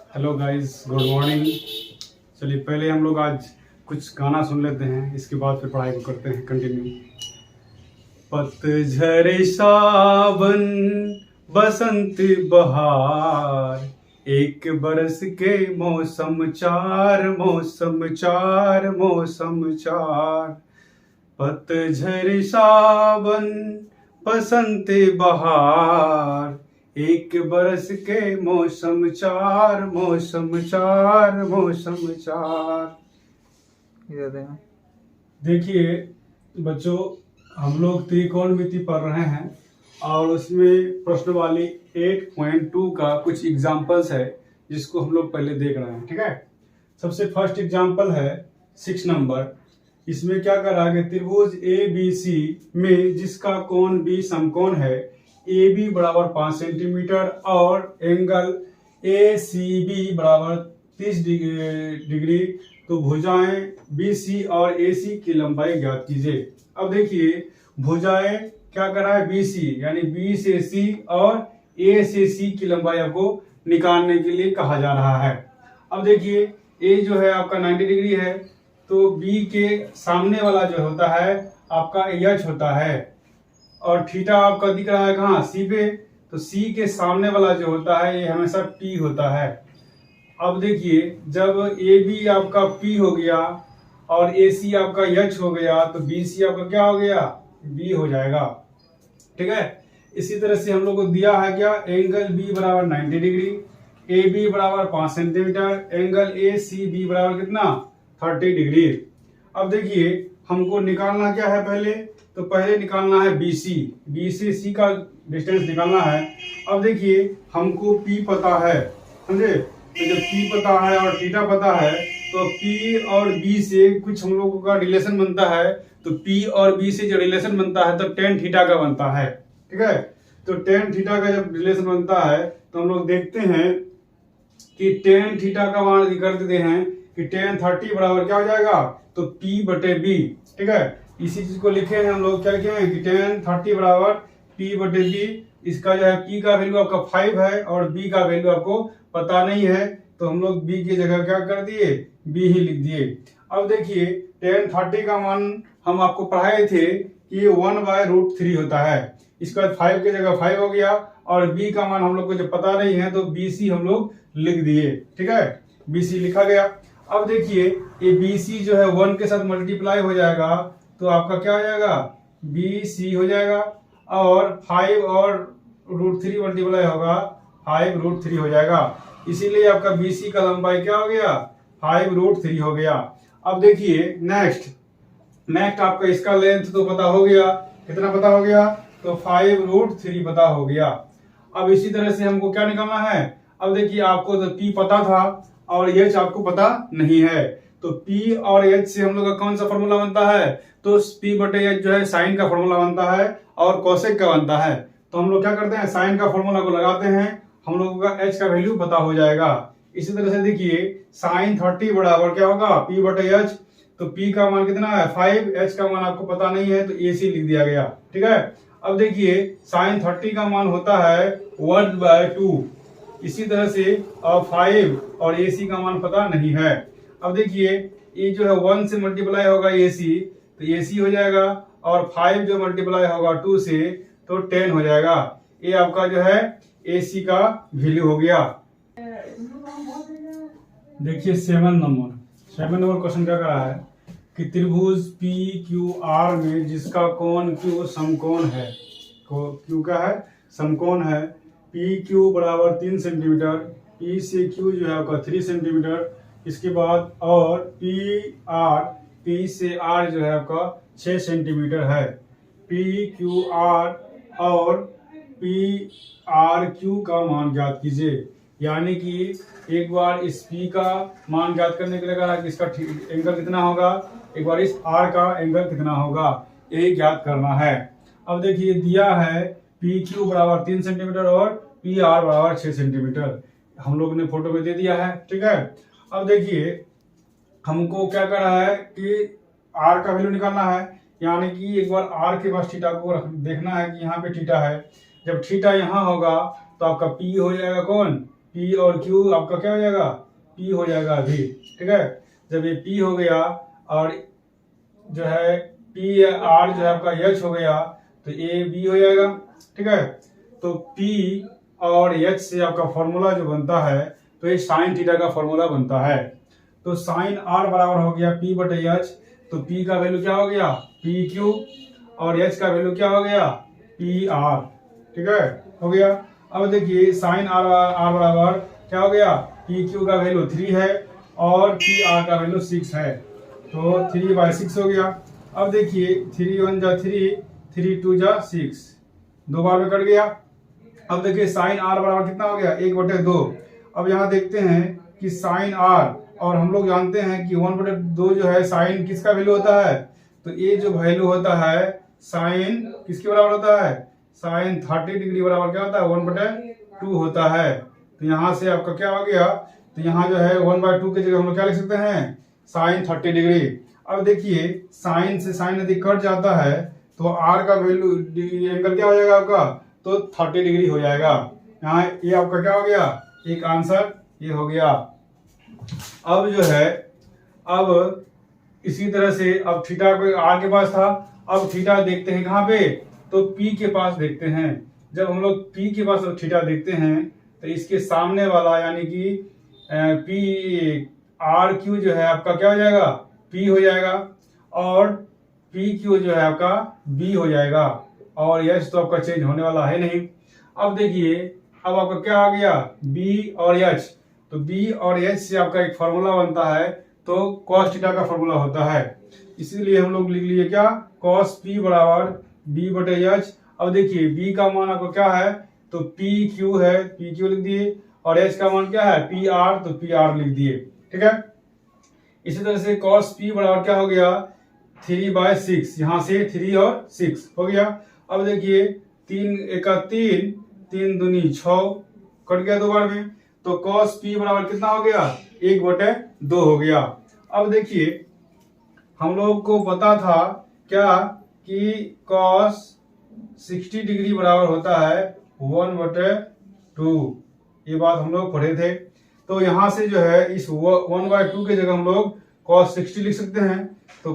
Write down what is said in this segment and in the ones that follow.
Hello guys, good morning. चलिए पहले हम लोग आज कुछ गाना सुन लेते हैं, इसके बाद फिर पढ़ाई को करते हैं कंटिन्यू। पतझड़ सावन बसंत बहार, एक बरस के मौसम चार, मौसम चार, मौसम चार। पतझड़ सावन बसंत बहार, एक बरस के मौसम चार, मौसम चार, मौसम चार। देखिए बच्चों, हम लोग त्रिकोणमिति पढ़ रहे हैं और उसमें प्रश्न वाली 8.2 का कुछ एग्जाम्पल्स है जिसको हम लोग पहले देख रहे हैं। ठीक है, सबसे फर्स्ट एग्जाम्पल है 6 नंबर। इसमें क्या कर रहा है कि त्रिभुज ए बी सी में जिसका कोण बी समकोण है, ए बी बराबर 5 सेंटीमीटर और एंगल ए सी बी बराबर 30 डिग्री, तो भुजाएं बी सी और ए सी की लंबाई ज्ञात कीजिए। अब देखिए भुजाएं क्या कर रहा है, बी सी यानी बी से सी और ए से सी की लंबाई आपको निकालने के लिए कहा जा रहा है। अब देखिए ए जो है आपका 90 डिग्री है, तो बी के सामने वाला जो होता है आपका एच होता है, और थीटा आपका दिख रहा है कहाँ, सी पे, तो सी के सामने वाला जो होता है ये हमेशा पी होता है। अब देखिए जब ए बी आपका पी हो गया और ए सी आपका एच हो गया, तो बी सी आपका क्या हो गया, बी हो जाएगा। ठीक है, इसी तरह से हम लोग को दिया है क्या, एंगल बी बराबर 90 डिग्री, ए बी बराबर 5 centimetre, angle A C B बराबर कितना, 30 डिग्री। अब देखिए हमको निकालना क्या है, पहले निकालना है बी से सी का डिस्टेंस निकालना है। अब देखिए हमको पी पता है, समझे, तो जब पी पता है और थीटा पता है, तो पी और बी से कुछ हम लोगों का रिलेशन बनता है, तो पी और बी से जो रिलेशन बनता है तो टेन थीटा का बनता है। ठीक है, तो टेन थीटा का जब रिलेशन बनता है तो हम लोग देखते हैं कि टेन थीटा का मान कर देते हैं कि टेन 30 बराबर क्या हो जाएगा, तो P बटे बी। ठीक है, इसी चीज को लिखे हैं हम लोग, क्या लिखे हैं कि टेन 30 बराबर P बटे बी। इसका जो है P का वैल्यू आपका 5 है और B का वैल्यू आपको पता नहीं है, तो हम लोग B की जगह क्या कर दिए, B ही लिख दिए। अब देखिए टेन 30 का मान हम आपको पढ़ाए थे कि 1/√3 होता है, इसके बाद 5 की जगह 5 हो गया, और B का मान हम लोग को जब पता नहीं है तो BC हम लोग लिख दिए। ठीक है, BC लिखा गया। अब देखिए ये BC जो है 1 के साथ मल्टीप्लाई हो जाएगा, तो आपका क्या हो जाएगा, BC हो जाएगा, और 5 और √3 मल्टीप्लाई होगा, 5√3 हो जाएगा। इसीलिए आपका BC का लंबाई क्या हो गया, 5√3 हो गया। अब देखिए नेक्स्ट आपका इसका लेंथ तो पता हो गया, कितना पता हो गया, तो 5√3 पता हो गया। अब इसी तरह से हमको क्या निकालना है, अब देखिए आपको तो P पता था और H आपको पता नहीं है, तो P और H से हम लोग का कौन सा फॉर्मूला बनता है, तो P बटे H जो है साइन का फॉर्मूला बनता है और कोसेक का बनता है। तो हम लोग क्या करते हैं, साइन का फॉर्मूला को लगाते हैं, हम लोगों का H का वैल्यू पता हो जाएगा। इसी तरह से देखिए साइन 30 बराबर क्या होगा, P बटे H, तो P का मान कितना है 5, H का मान आपको पता नहीं है तो AC लिख दिया गया। ठीक है, अब देखिए साइन 30 का मान होता है 1/2, इसी तरह से 5 और AC का मान पता नहीं है। अब देखिए ये जो है 1 से मल्टीप्लाई होगा AC, तो AC हो जाएगा, और 5 जो मल्टीप्लाई होगा 2 से तो 10 हो जाएगा। ये आपका जो है AC का वैल्यू हो गया। देखिए 7 नंबर क्वेश्चन क्या कर रहा है कि त्रिभुज PQR में जिसका कोण Q समकोण है, Q क्या है, समकोण है, PQ बराबर 3 सेंटीमीटर, P से Q जो है आपका 3 सेंटीमीटर, इसके बाद और P से R जो है आपका 6 सेंटीमीटर है। PQR और PRQ का मान ज्ञात कीजिए। यानी कि एक बार इस P का मान ज्ञात करने के लिए कहा कि इसका एंगल कितना होगा, एक बार इस R का एंगल कितना होगा, ये ज्ञात करना है। अब देखिए दिया है PQ बराबर 3 सेंटीमीटर और PR बराबर 6 सेंटीमीटर, हम लोग ने फोटो में दे दिया है। ठीक है, अब देखिए हमको क्या कर रहा है कि R का वैल्यू निकालना है, यानी कि एक बार R के पास थीटा को देखना है कि यहाँ पे थीटा है, जब थीटा यहाँ होगा तो आपका P हो जाएगा कौन, P और Q आपका क्या हो जाएगा, P हो जाएगा अभी, ठीक है। जब ये P हो गया और जो है P R जो है आपका H हो गया तो A B हो जाएगा, ठीक है। तो P और H से आपका फॉर्मूला जो बनता है तो ये साइन थीटा का फॉर्मूला बनता है। तो साइन R बराबर हो गया P बटे H, तो P का वैल्यू क्या हो गया PQ और H का वैल्यू क्या हो गया PR, ठीक है, हो गया। अब देखिए साइन R बराबर क्या हो गया, PQ का वैल्यू 3 है और PR का वैल्यू 6 है, तो 3/6 हो गया। अब देखिए 3 1 जा 3, 3 2 जा 6, 2 बार में कट गया। अब देखिए साइन R बराबर कितना हो गया 1/2। अब यहाँ देखते हैं कि साइन R, और हम लोग जानते हैं कि 1/2 जो है साइन किसका वैल्यू होता है, तो ये जो वैल्यू होता है साइन किसके बराबर होता है, साइन 30 डिग्री बराबर क्या होता है 1/2 होता है। तो यहाँ से आपका क्या हो गया, तो यहाँ जो है 1/2 की जगह हम लोग क्या लिख सकते हैं साइन 30 डिग्री। अब देखिए साइन से साइन यदि कट जाता है तो R का वैल्यू एंगल क्या हो जाएगा आपका, तो 30 डिग्री हो जाएगा। यहाँ ये आपका क्या हो गया, एक आंसर ये हो गया। अब जो है अब इसी तरह से अब थीटा को R के पास था, अब थीटा देखते हैं कहाँ पे, तो P के पास देखते हैं। जब हम लोग P के पास थीटा देखते हैं तो इसके सामने वाला यानी कि P R Q जो है आपका क्या हो जाएगा P हो जाएगा, और P Q जो है आपका B हो जाएगा, और H तो आपका चेंज होने वाला है नहीं। अब देखिए अब आपका क्या आ गया B और H, तो B और H से आपका एक फॉर्मूला बनता है, तो cos थीटा का फॉर्मूला होता है, इसीलिए हम लोग लिख लिए क्या cos P बराबर B बटे H। अब देखिए B का मान आपको क्या है, तो PQ है, PQ लिख दिए, और H का मान क्या है PR, तो PR लिख दिए, ठीक है। इसी तरह से cos P बराबर क्या हो गया 3/6, यहाँ से 3 और 6 हो गया। अब देखिए 3 एका 3, 3 दूनी 6, कट गया 2 बार में, तो cos P बराबर कितना हो गया 1/2 हो गया। अब देखिए हम लोग को पता था क्या कि cos 60 डिग्री बराबर होता है 1/2, ये बात हम लोग पढ़े थे। तो यहाँ से जो है इस 1/2 की जगह हम लोग cos 60 लिख सकते हैं, तो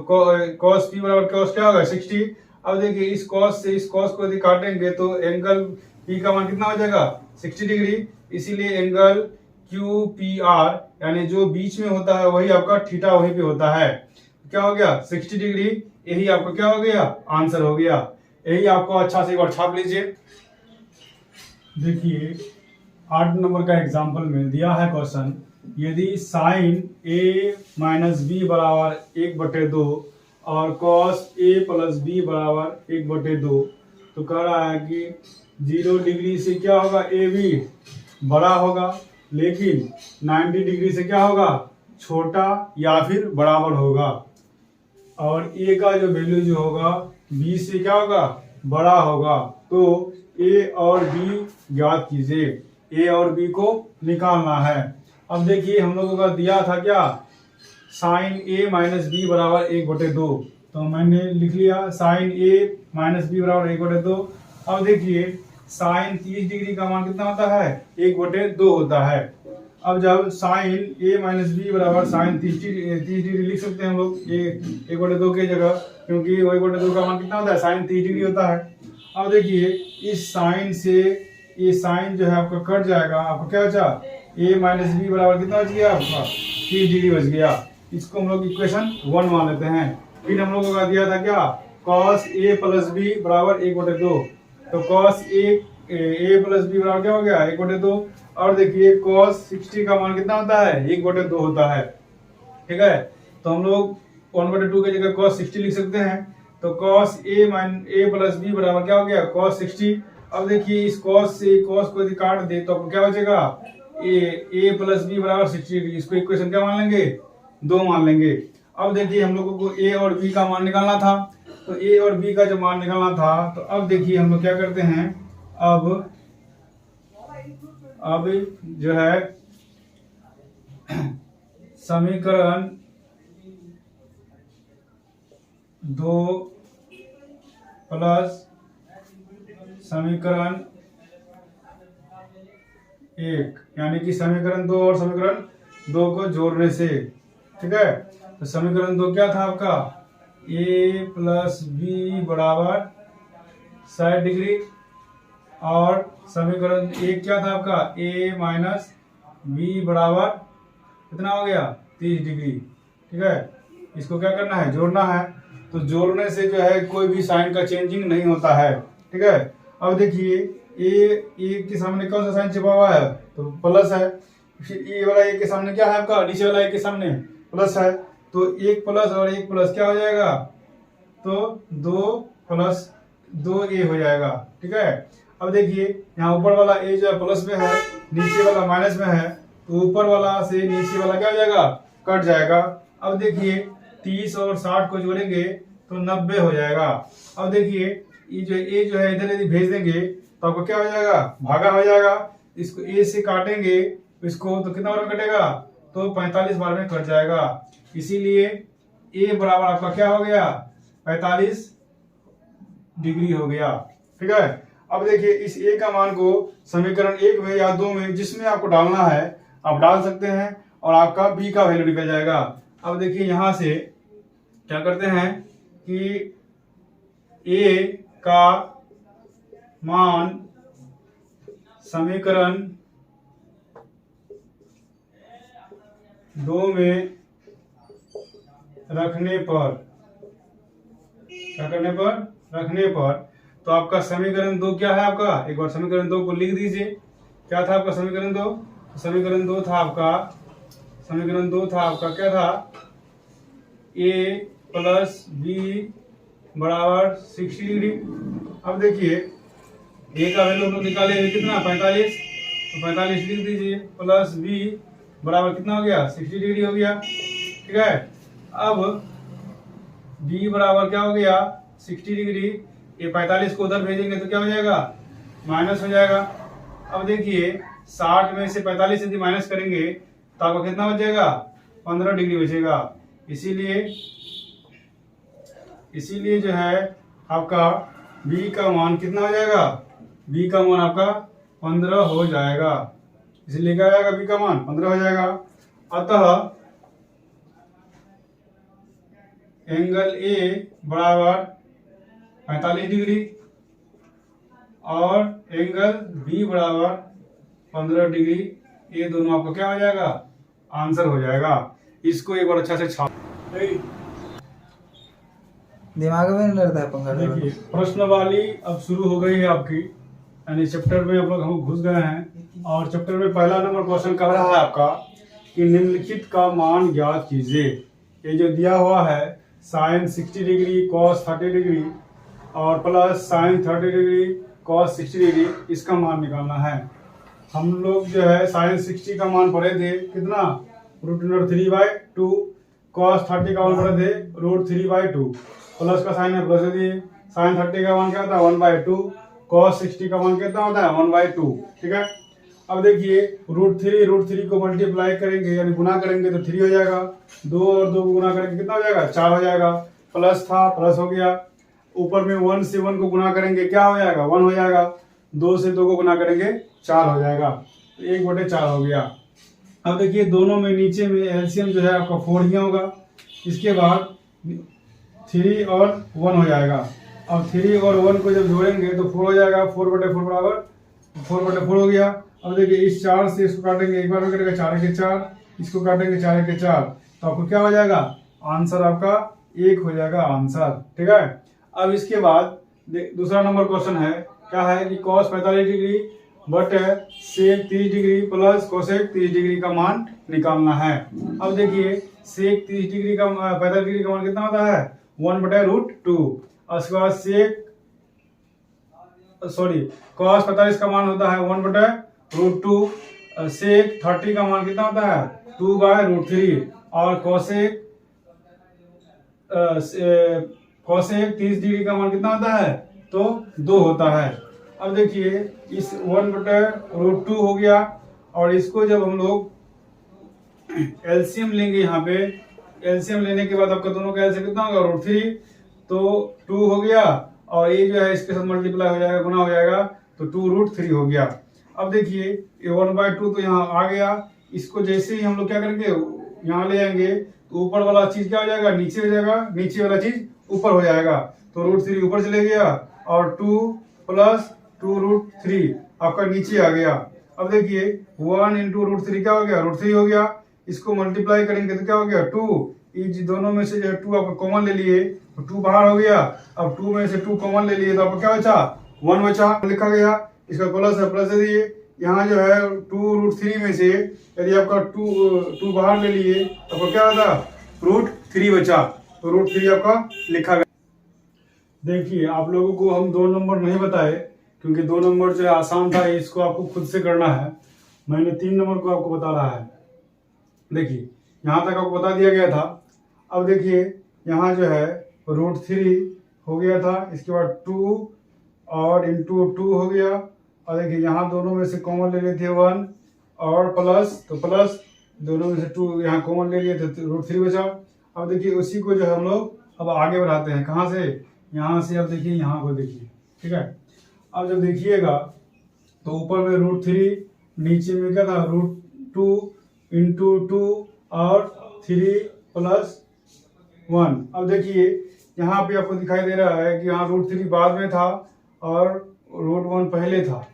cos P बराबर cos क्या होगा 60। अब देखिए इस cos से इस cos को यदि काटेंगे तो एंगल P का मान कितना हो जाएगा 60 डिग्री, इसीलिए एंगल QPR यानी जो बीच में होता है वही आपका थीटा वहीं पे होता है, क्या हो गया 60 डिग्री, यही आपको क्या हो गया आंसर हो गया। यही आपको अच्छा से एक बार छाप लीजिए। देखिए 8 नंबर का एग्जाम्पल में दिया है क्वेश्चन, यदि साइन A माइनस बी बराबर 1/2 और cos A प्लस बी बराबर 1/2, तो कह रहा है कि 0 डिग्री से क्या होगा AB बड़ा होगा, लेकिन 90 डिग्री से क्या होगा छोटा या फिर बराबर होगा, और A का जो वैल्यू जो होगा B से क्या होगा बड़ा होगा। तो A और B ज्ञात कीजिए, A और B को निकालना है। अब देखिए हम लोगों का दिया था क्या साइन A माइनस बी बराबर 1/2, तो मैंने लिख लिया साइन A माइनस बी बराबर 1/2। अब देखिए साइन 30 डिग्री का मान कितना होता है 1/2 होता है। अब जब साइन A माइनस बी बराबर साइन 30 डिग्री लिख सकते हैं हम लोग 1/2 की जगह, क्योंकि 1/2 का मान कितना होता है साइन 30 डिग्री होता है। अब देखिए इस साइन से ये साइन जो है आपका कट जाएगा, आपको क्या बचा A माइनस बी बराबर कितना बच गया आपका 30 डिग्री बच गया। इसको हम लोग इक्वेशन 1 मान लेते हैं। फिर हम लोगों का दिया था क्या cos A प्लस बी बराबर 1/2, तो cos A प्लस बी बराबर क्या हो गया 1/2। और देखिए cos 60 का मान कितना होता है 1/2 होता है, ठीक है। तो हम लोग 1/2 की जगह cos 60 लिख सकते हैं, तो cos A प्लस बी बराबर क्या हो गया cos 60। अब देखिए इस cos से cos को यदि काट दे तो आपको क्या बचेगा A प्लस बी बराबर 60 डिग्री, इसको इक्वेशन क्या मान लेंगे 2 मान लेंगे। अब देखिए हम लोगों को A और B का मान निकालना था, तो A और B का जब मान निकालना था तो अब देखिए हम लोग क्या करते हैं, अब जो है समीकरण 2 प्लस समीकरण 1, यानी कि समीकरण 2 और समीकरण 2 को जोड़ने से, ठीक है। तो समीकरण 2 क्या था आपका, a प्लस बी बराबर 60 डिग्री, और समीकरण 1 क्या था आपका, a माइनस बी बराबर कितना हो गया, 30 डिग्री, ठीक है। इसको क्या करना है, जोड़ना है। तो जोड़ने से जो है कोई भी साइन का चेंजिंग नहीं होता है, ठीक है। अब देखिए ए के सामने कौन सा साइन छिपा हुआ है, तो प्लस है। फिर ए वाला ए के सामने क्या है आपका, नीचे वाला ए के सामने प्लस है। तो 1 प्लस और 1 प्लस क्या हो जाएगा, तो 2 प्लस 2a हो जाएगा, ठीक है। अब देखिए यहाँ ऊपर वाला a जो है प्लस में है, नीचे वाला माइनस में है, तो ऊपर वाला से नीचे वाला क्या हो जाएगा, कट जाएगा। अब देखिए 30 और 60 को जोड़ेंगे तो 90 हो जाएगा। अब देखिए ये जो है इधर यदि भेज देंगे तो आपको क्या हो जाएगा, भागा हो जाएगा। इसको a से काटेंगे इसको तो कितना बार में कटेगा, तो 45 बार में कट जाएगा। इसीलिए a बराबर आपका क्या हो गया, 45 डिग्री हो गया, ठीक है। अब देखिए इस a का मान को समीकरण 1 में या 2 में जिसमें आपको डालना है आप डाल सकते हैं, और आपका b का वैल्यू निकल जाएगा। अब देखिए यहां से क्या करते हैं कि a का मान समीकरण 2 में रखने पर, क्या करने पर, रखने पर, तो आपका समीकरण 2 क्या है आपका, एक बार समीकरण 2 को लिख दीजिए। क्या था आपका समीकरण 2, समीकरण 2 था आपका, समीकरण 2 था आपका क्या था, a प्लस बी बराबर 60 डिग्री। अब देखिए a का वैल्यू हम लोग निकाले कितना, 45, तो 45 लिख दीजिए, प्लस b बराबर कितना हो गया, 60 डिग्री हो गया, ठीक है। अब b बराबर क्या हो गया, 60 डिग्री। ये 45 को उधर भेजेंगे तो क्या हो जाएगा, माइनस हो जाएगा। अब देखिए 60 में से 45 यदि माइनस करेंगे तो आपको कितना बचेगा, 15 डिग्री बचेगा। इसीलिए जो है आपका b का मान कितना हो जाएगा, b का मान आपका 15 हो जाएगा। इसलिए क्या आएगा, b का मान 15 हो जाएगा। अतः एंगल a बराबर 45 डिग्री और एंगल b बराबर 15 डिग्री, ये दोनों आपका क्या हो जाएगा, आंसर हो जाएगा। इसको एक बार अच्छा से छाप दिमाग में नहीं रहता है पंखा। देखिए प्रश्नवाली अब शुरू हो गई है आपकी, यानी चैप्टर में आप लोग हम घुस गए हैं, और चैप्टर में पहला नंबर क्वेश्चन कर रहा है आपका कि निम्नलिखित का मान ज्ञात कीजिए। ये जो दिया हुआ है साइन 60 डिग्री कॉस 30 डिग्री और plus sign 30 degree cos 60 degree, इसका मान निकालना है। हम लोग जो है साइन 60 का मान पढ़े थे कितना, √3/2, कॉस 30 का मान पढ़े थे √3/2, प्लस का साइन है प्लस दिए, साइन 30 का मान क्या होता है 1/2, कॉस 60 का मान कितना होता है 1/2, ठीक है। अब देखिए √3 को मल्टीप्लाई करेंगे यानी गुना करेंगे तो 3 हो जाएगा, 2 और 2 को गुना करेंगे कितना हो जाएगा, 4 हो जाएगा। प्लस था प्लस हो गया, ऊपर में 1 से 1 को गुना करेंगे क्या हो जाएगा, 1 हो जाएगा, 2 से 2 को गुना करेंगे 4 हो जाएगा, तो 1/4 हो गया। अब देखिए दोनों में नीचे में एलसीएम जो है आपका 4 ही होगा, इसके बाद 3 और 1 हो जाएगा। अब 3 और 1 को जब जोड़ेंगे तो 4 हो जाएगा, 4/4 बराबर 4/4 हो गया। अब देखिए इस 4 से इसको काटेंगे, एक बार में करेगा 4 के 4, इसको काटेंगे 4 के 4, तो आपको क्या हो जाएगा, आंसर आपका 1 हो जाएगा आंसर, ठीक है। अब इसके बाद दूसरा नंबर क्वेश्चन है, क्या है कि cos 45 degree but sec 30 degree plus cosec 30 degree का मान निकालना है। अब देखिए सेक 30 डिग्री का 45 डिग्री का मान कितना होता है 1/√2, और उसके बाद कॉस 45 का मान होता है 1/√2, सेक 30 का मान कितना होता है 2/√3, और कोसेक 30 डिग्री का मान कितना होता है, तो 2 होता है। अब देखिए इस 1/√2 हो गया, और इसको जब हम लोग एलसीएम लेंगे, यहाँ पे एलसीएम लेने के बाद आपका दोनों का एलसीएम कितना होगा √3, तो 2 हो गया, और ये जो है इसके साथ मल्टीप्लाई हो जाएगा, गुना हो जाएगा, तो 2√3 हो गया। अब देखिए ये 1/2 तो यहाँ आ गया, इसको जैसे ही हम लोग क्या करेंगे यहाँ ले आएंगे तो ऊपर वाला चीज क्या हो जाएगा, नीचे हो जाएगा, नीचे वाला चीज ऊपर हो जाएगा। तो √3 ऊपर चले गया और 2 + 2√3 आपका नीचे आ गया। अब देखिए 1 × √3 क्या हो गया, √3 हो गया। इसको मल्टीप्लाई करेंगे तो क्या हो गया 2, इस दोनों में से जो है 2 आपका कॉमन ले लिए तो 2 बाहर हो गया। अब 2 में से 2 कॉमन ले लिए तो आपका क्या बचा, 1 बचा, लिखा गया। इसका प्लस है, प्लस दे दिए। यहाँ जो है 2√3 में से यदि आपका 2 बाहर ले लिए तो आपका क्या होता, √3 बचा, तो √3 आपका लिखा गया। देखिए आप लोगों को हम 2 नंबर नहीं बताए क्योंकि 2 नंबर जो है आसान था, इसको आपको खुद से करना है। मैंने 3 नंबर को आपको बता रहा है। देखिए यहाँ तक आपको बता दिया गया था। अब देखिए यहाँ जो है √3 हो गया था, इसके बाद 2 और इंटू 2 हो गया। और देखिए यहाँ दोनों में से कॉमन ले लिए थे 1 और प्लस, तो प्लस दोनों में से 2 यहाँ कॉमन ले लिए थे तो √3 बचा। अब देखिए उसी को जो है हम लोग अब आगे बढ़ाते हैं, कहाँ से, यहाँ से। अब देखिए यहाँ को देखिए, ठीक है। अब जब देखिएगा तो ऊपर में √3, नीचे में क्या था √2 इंटू 2 और 3 + 1। अब देखिए यहाँ पे आपको दिखाई दे रहा है कि यहाँ √3 बाद में था और √1 पहले था,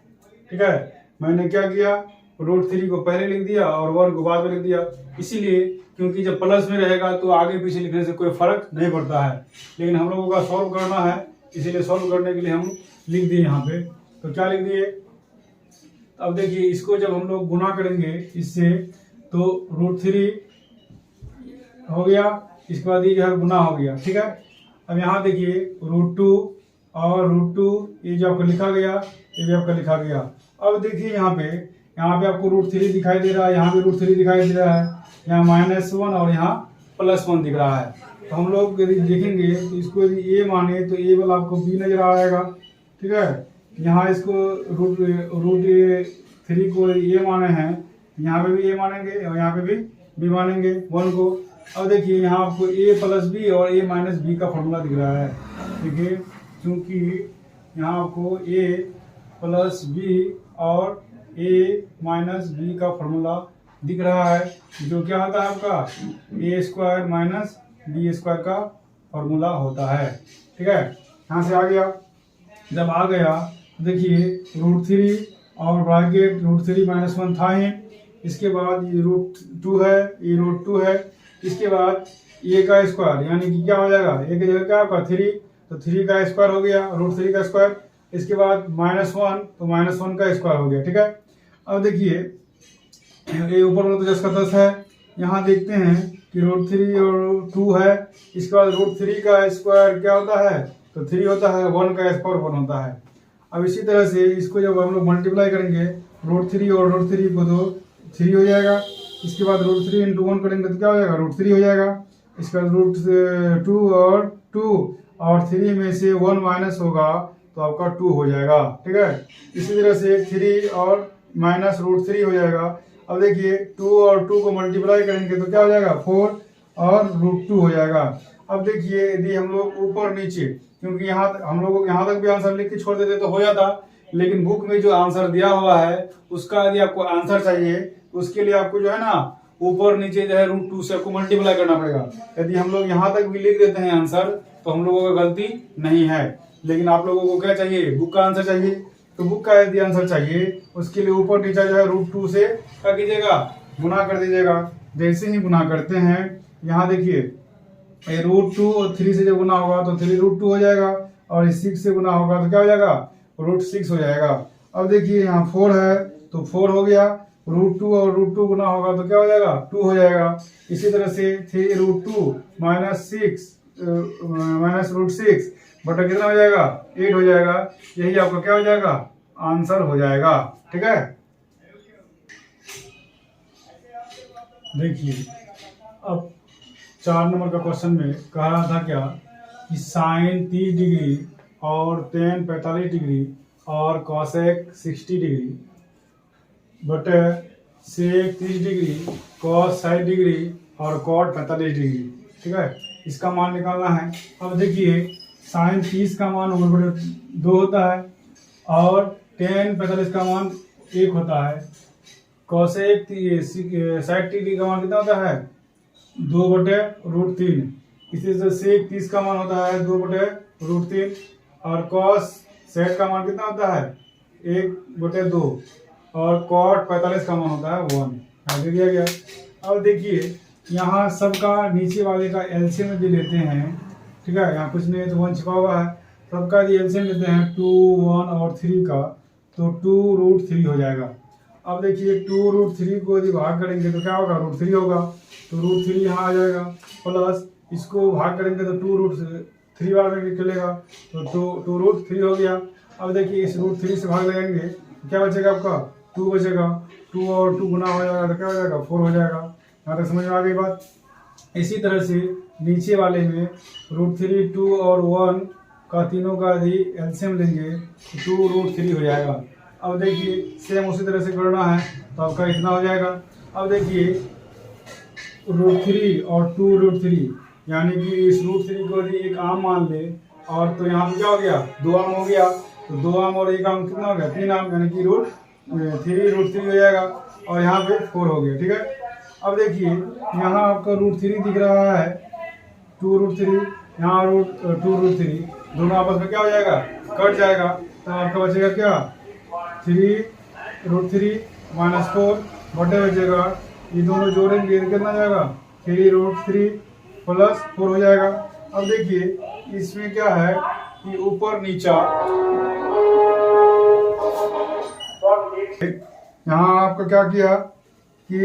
ठीक है। मैंने क्या किया, √3 को पहले लिख दिया और 1 को बाद में लिख दिया, इसीलिए क्योंकि जब प्लस में रहेगा तो आगे पीछे लिखने से कोई फर्क नहीं पड़ता है। लेकिन हम लोगों का सॉल्व करना है, इसीलिए सॉल्व करने के लिए हम लिख दिए यहाँ पे। तो क्या लिख दिए, अब देखिए इसको जब हम लोग गुना करेंगे इससे तो √3 हो गया, इसके बाद ये जो है गुना हो गया, ठीक है। अब यहाँ देखिए √2 और √2 ये जो आपको लिखा गया, ये भी आपका लिखा गया। अब देखिए यहाँ पे आपको √3 दिखाई दे रहा है, यहाँ भी √3 दिखाई दे रहा है, यहाँ -1 और यहाँ +1 दिख रहा है। तो हम लोग यदि देखेंगे तो इसको यदि ए माने तो ए वाला आपको बी नजर आ जाएगा, ठीक है। यहाँ इसको √3 को ए माने हैं, यहाँ पे भी ए मानेंगे और यहाँ पे भी बी मानेंगे 1 को। अब देखिए यहाँ आपको a + b और a - b का फॉर्मूला दिख रहा है। देखिए क्योंकि यहाँ आपको a + b और a - b का फॉर्मूला दिख रहा है, जो क्या होता है आपका a² - b² का फॉर्मूला होता है, ठीक है। यहाँ से आ गया, जब आ गया देखिए √3 और ब्रैकेट √3 - 1 था ही, इसके बाद ये √2 है, ये √2 है, इसके बाद a का स्क्वायर यानी कि क्या हो जाएगा, a की जगह क्या आपका 3, तो 3 का स्क्वायर हो गया, √3 का स्क्वायर। इसके बाद -1 तो -1 का स्क्वायर हो गया, ठीक है। अब देखिए ये ऊपर वाला तो 10 का 10 है। यहाँ देखते हैं कि √3 और 2 है, इसके बाद √3 का स्क्वायर क्या होता है, तो 3 होता है, 1 का स्क्वायर 1 होता है। अब इसी तरह से इसको जब हम लोग मल्टीप्लाई करेंगे √3 और √3 को तो 3 हो जाएगा, इसके बाद √3 × 1 करेंगे तो क्या हो जाएगा, √3 हो जाएगा। इसके बाद √2 और 2 और 3 में से 1 माइनस होगा तो आपका 2 हो जाएगा, ठीक है। इसी तरह से 3 और -√3 हो जाएगा। अब देखिए 2 और 2 को मल्टीप्लाई करेंगे तो क्या हो जाएगा 4 और √2 हो जाएगा। अब देखिए यदि हम लोग ऊपर नीचे, क्योंकि यहाँ हम लोग यहाँ तक भी आंसर लिख के छोड़ देते तो हो जाता, लेकिन बुक में जो आंसर दिया हुआ है उसका यदि आपको आंसर चाहिए उसके लिए आपको जो है ना ऊपर नीचे जो है √2 से आपको मल्टीप्लाई करना पड़ेगा। यदि हम लोग यहाँ तक भी लिख देते हैं आंसर तो हम लोगों का गलती नहीं है, लेकिन आप लोगों को क्या चाहिए, बुक का आंसर चाहिए। तो बुक का यदि आंसर चाहिए उसके लिए ऊपर नीचे जो है √2 से क्या कीजिएगा, गुना कर दीजिएगा। जैसे ही गुना करते हैं यहाँ देखिए √2 और 3 से जब गुना होगा तो 3 √2 हो जाएगा और 6 से गुना होगा तो क्या हो जाएगा, √6 हो जाएगा। अब देखिए यहाँ 4 है तो 4 हो गया, √2 और √2 गुना होगा तो क्या हो जाएगा, 2 हो जाएगा। इसी तरह से 3 √2 -6 बटा कितना हो जाएगा, 8 हो जाएगा। यही आपका क्या हो जाएगा, आंसर हो जाएगा, ठीक है। देखिए अब 4 नंबर का क्वेश्चन में कह रहा था क्या कि साइन 30 डिग्री और tan 45 डिग्री और कॉसेक 60 डिग्री बटे सेक 30 डिग्री, कॉस 60 डिग्री और कॉट 45 डिग्री, ठीक है। इसका मान निकालना है। अब देखिए साइन 30 का मान √2 होता है और tan 45 का मान एक होता है कोसेक साइड टी का मान कितना होता है 2/√3। इसी तरह सेक 30 का मान होता है 2/√3 और कॉस सेक का मान कितना होता है 1/2 और कॉट 45 का मान होता है 1। आगे दिया गया। अब देखिए यहाँ सबका नीचे वाले का एलसीएम भी लेते हैं, ठीक है। यहाँ कुछ नहीं तो 1 छिपा हुआ है, सबका एलसीएम लेते हैं 2, 1 और 3 का, तो 2√3 हो जाएगा। अब देखिए 2√3 को यदि भाग करेंगे तो क्या होगा √3 होगा, तो √3 यहाँ आ जाएगा, प्लस इसको भाग करेंगे तो 2√3 बार में निकलेगा, तो 2√3 हो गया। अब देखिए इस √3 से भाग लगाएंगे तो क्या बचेगा आपका 2 बचेगा, 2 और 2 गुना हो जाएगा तो क्या हो जाएगा 4 हो जाएगा। यहाँ तक समझ में आ गई बात। इसी तरह से नीचे वाले में √3, 2 और 1 का तीनों का यदि एलसीएम लेंगे तो 2√3 हो जाएगा। अब देखिए सेम उसी तरह से करना है तो आपका इतना हो जाएगा। अब देखिए √3 और 2√3 यानी कि इस √3 को यदि एक आम मान ले और तो यहाँ पे क्या हो गया 2 आम हो गया, तो 2 आम और 1 आम कितना हो गया 3 आम, यानी कि √3 हो जाएगा और यहाँ पे 4 हो गया, ठीक है। अब देखिए यहाँ आपका √3 दिख रहा है 2√3, यहाँ √2√3 दोनों आपस में क्या हो जाएगा कट जाएगा, तो आपका बचेगा क्या 3√3 - 4 बटे बचेगा, ये दोनों जोड़ेंगे तो कितना जाएगा 3√3 + 4 हो जाएगा। अब देखिए इसमें क्या है कि ऊपर नीचा यहाँ आपका क्या किया कि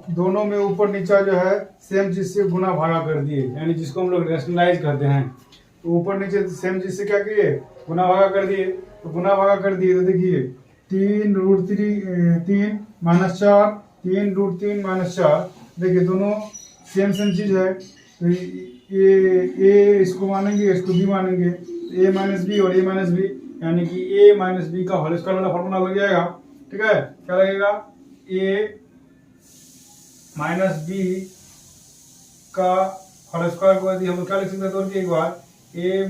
दोनों में ऊपर नीचा जो है सेम चीज से गुना भागा कर दिए, यानी जिसको हम लोग रेशनलाइज करते हैं, तो ऊपर नीचे सेम चीज से क्या किए गुना भागा कर दिए, तो गुना भागा कर दिए तो देखिए 3√3 3 - 4 3√3 - 4, देखिए दोनों सेम चीज है, तो ये इसको मानेंगे इसको बी मानेंगे, तो a - b और a - b यानी कि a - b का होल स्क्वायर वाला फॉर्मूला लग जाएगा, ठीक है। क्या लगेगा a - b का होल स्क्वायर को यदि हम क्या लिख सकते हैं तो एक बार a -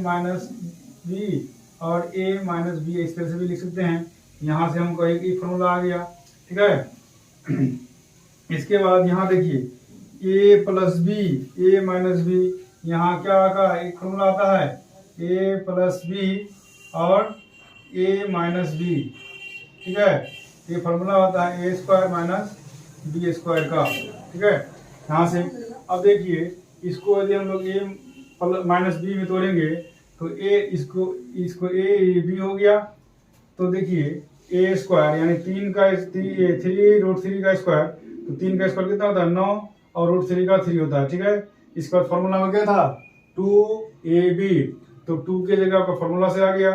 b और a - b इस तरह से भी लिख सकते हैं। यहाँ से हमको एक फॉर्मूला आ गया, ठीक है। इसके बाद यहाँ देखिए a + b a - b, यहाँ क्या का एक फॉर्मूला आता है a + b और a - b, ठीक है। ये फॉर्मूला होता है a² - b² का, ठीक है। यहाँ से अब देखिए इसको यदि हम लोग a - b में तोड़ेंगे तो इसको a b हो गया, तो देखिए a² यानी 3 का 3√3 का स्क्वायर, तो 3 का स्क्वायर कितना होता है 9 और √3 का 3 होता है, ठीक है। इसका फॉर्मूला में क्या था 2ab, तो 2 के जगह आपका फॉर्मूला से आ गया।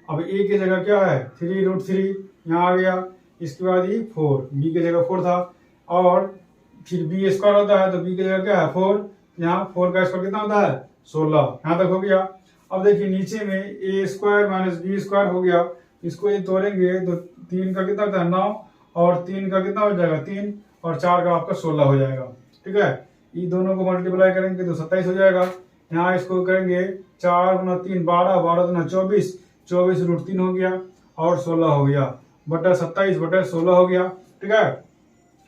अब a की जगह क्या है 3√3 यहाँ आ गया, इसके बाद ये 4 b की जगह 4 था, और फिर b² होता है तो b की जगह क्या है 4, यहाँ 4 का स्क्वायर कितना होता है 16, यहाँ तक हो गया। अब देखिए नीचे में a² - b² हो गया, इसको ये तोड़ेंगे तो 3 का कितना होता है 9 और 3 का कितना हो जाएगा 3 और 4 का आपका 16 हो जाएगा, ठीक है। ये दोनों को मल्टीप्लाई करेंगे तो 27 हो जाएगा। यहाँ इसको करेंगे 4 × 3 12 12 × 24 24√3 हो गया और 16 हो गया, बटा 27 बटा 16 हो गया, ठीक है।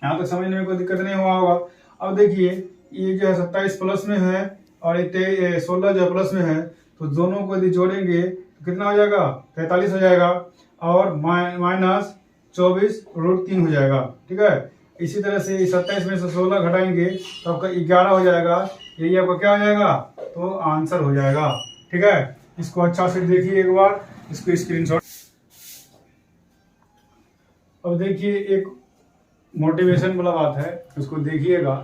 यहाँ तक समझने में कोई दिक्कत नहीं हुआ होगा। अब देखिए ये जो है 27 प्लस में है और ये 16 जो प्लस में है, तो दोनों को यदि जोड़ेंगे तो कितना हो जाएगा 43 हो जाएगा और -24√3 हो जाएगा, ठीक है। इसी तरह से 27 में से 16 घटाएंगे तो आपका 11 हो जाएगा, यही आपका क्या हो जाएगा तो आंसर हो जाएगा, ठीक है। इसको अच्छा से देखिए एक बार, इसको स्क्रीनशॉट। अब देखिए एक मोटिवेशन वाला बात है, उसको देखिएगा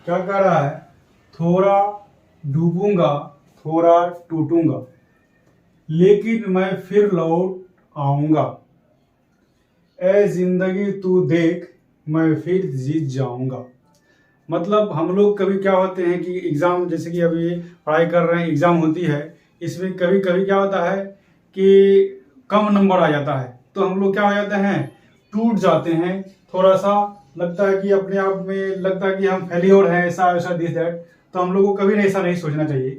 क्या कह रहा है, थोड़ा डूबूंगा थोड़ा टूटूंगा लेकिन मैं फिर लौट आऊंगा, ए जिंदगी तू देख मैं फिर जीत जाऊंगा। मतलब हम लोग कभी क्या होते हैं कि एग्जाम, जैसे कि अभी पढ़ाई कर रहे हैं एग्जाम होती है, इसमें कभी कभी क्या होता है कि कम नंबर आ जाता है, तो हम लोग क्या हो जाते हैं टूट जाते हैं, थोड़ा सा लगता है कि अपने आप में लगता है कि हम फेल्योर हैं, ऐसा ऐसा दिस दैट। तो हम लोग को कभी ऐसा नहीं सोचना चाहिए।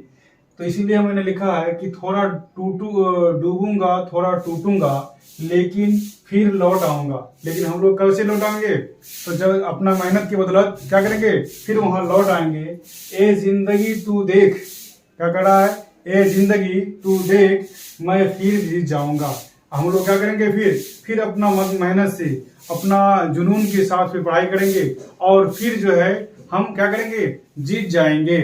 तो इसीलिए मैंने लिखा है कि थोड़ा डूबूंगा थोड़ा टूटूंगा लेकिन फिर लौट आऊंगा। लेकिन हम लोग कब से लौट आएंगे? तो जब अपना मेहनत की बदौलत क्या करेंगे, फिर वहां लौट आएंगे। ए जिंदगी तू देख, क्या कर रहा है? ए जिंदगी तू देख मैं फिर जीत जाऊंगा। हम लोग क्या करेंगे, फिर अपना मेहनत से अपना जुनून के साथ फिर पढ़ाई करेंगे और फिर जो है हम क्या करेंगे, जीत जाएंगे।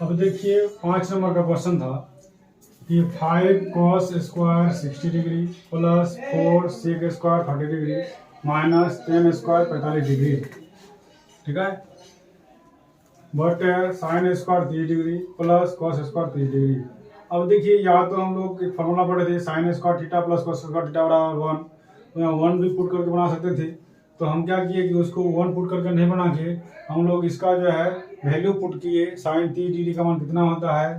अब देखिए 5 नंबर का क्वेश्चन था कि 5 cos square 60 degree plus 4 sec square 30 degree minus 10 square 45 degree, ठीक है, but sin square 30 degree plus cos square 30 degree. अब देखिए यहाँ तो हम लोग एक फॉर्मूला पढ़े थे, sin square theta plus cos square theta बराबर 1, तो यहाँ 1 भी पुट करके बना सकते थे। तो हम क्या किए कि उसको 1 पुट करके नहीं बना के हम लोग इसका जो है वैल्यू पुट किए। sin 30 डिग्री का मान कितना होता है,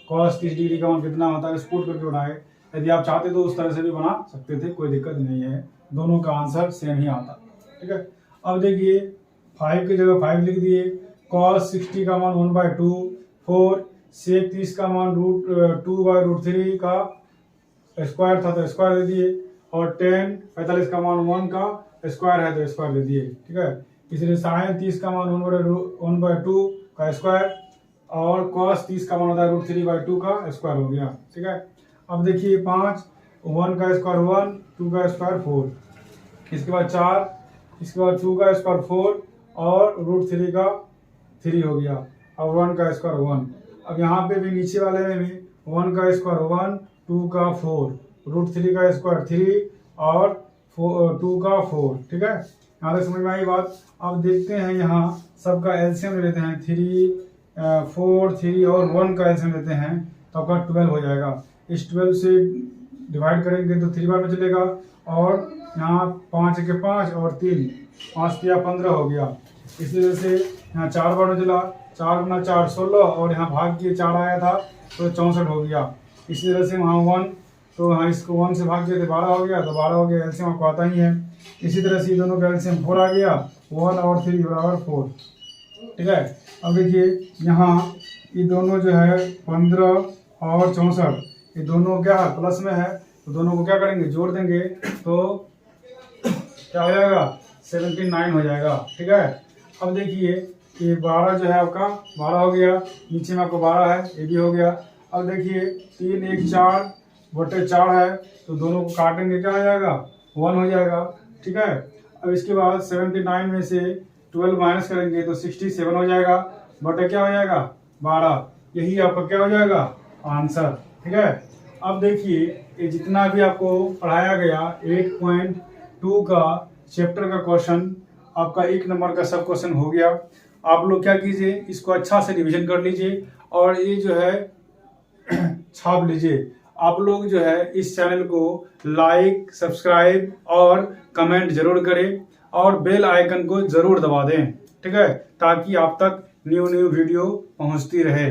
cos 30 डिग्री का मान कितना होता है, पुट करके बनाए। यदि आप चाहते तो उस तरह से भी बना सकते थे, कोई दिक्कत नहीं है, दोनों का आंसर सेम ही आता, ठीक है। अब देखिए 5 की जगह 5 लिख दिए, cos 60 का मान 1/2, 4 sec 30 का मान √2/√3 का स्क्वायर था तो स्क्वायर दे दिए, और 10 45 का मान 1 का स्क्वायर है तो स्क्वायर दे दिए, ठीक है। इसलिए sin 30 का मान 1/2 का स्क्वायर और cos 30 का मान होता है √3/2 का स्क्वायर हो गया, ठीक है। अब देखिए 5, 1 का स्क्वायर 1, 2 का स्क्वायर 4, इसके बाद 4, इसके बाद 2 का स्क्वायर 4 और √3 का 3 हो गया, अब 1 का स्क्वायर 1। अब यहाँ पे भी नीचे वाले में भी 1 का स्क्वायर 1, 2 का 4, √3 का स्क्वायर 3 और 2 का 4, ठीक है। यहाँ तक समझ में आई बात। अब देखते हैं यहाँ सबका एलसीएम ले लेते हैं, 3, 4, 3 और 1 का एलसीएम लेते हैं तो आपका 12 हो जाएगा। इस 12 से डिवाइड करेंगे तो 3 बार में चलेगा, और यहाँ 5 के 5 और 3, 5 या 15 हो गया। इसी वजह से यहाँ 4 बार में चला, 4 गुना 4 16 और यहाँ भाग के 4 आया था तो 64 हो गया। इसी तरह से वहाँ 1, तो हाँ इसको 1 से भाग दिए थे 12 हो गया, तो 12 हो गया, एलसीएम आपको आता ही है। इसी तरह से दोनों का एलसीएम 4 आ गया, 1 और 3 बराबर 4, ठीक है। अब देखिए यहाँ ये दोनों जो है 15 और 64 ये दोनों क्या है, प्लस में है, तो दोनों को क्या करेंगे, जोड़ देंगे तो क्या हो जाएगा, 79 हो जाएगा, ठीक है। अब देखिए ये 12 जो है आपका 12 हो गया, नीचे में आपको 12 है, ये भी हो गया। अब देखिए 3 1 4/4 है, तो दोनों को काटेंगे क्या हो जाएगा, 1 हो जाएगा, ठीक है। अब इसके बाद 79 में से 12 माइनस करेंगे तो 67 हो जाएगा, बटे क्या हो जाएगा 12, यही आपका क्या हो जाएगा आंसर, ठीक है। अब देखिए ये जितना भी आपको पढ़ाया गया 8.2 का चैप्टर का क्वेश्चन आपका 1 नंबर का सब क्वेश्चन हो गया। आप लोग क्या कीजिए, इसको अच्छा से रिवीजन कर लीजिए और ये जो है छाप लीजिए। आप लोग जो है इस चैनल को लाइक, सब्सक्राइब और कमेंट जरूर करें और बेल आइकन को जरूर दबा दें, ठीक है, ताकि आप तक न्यू वीडियो पहुंचती रहे।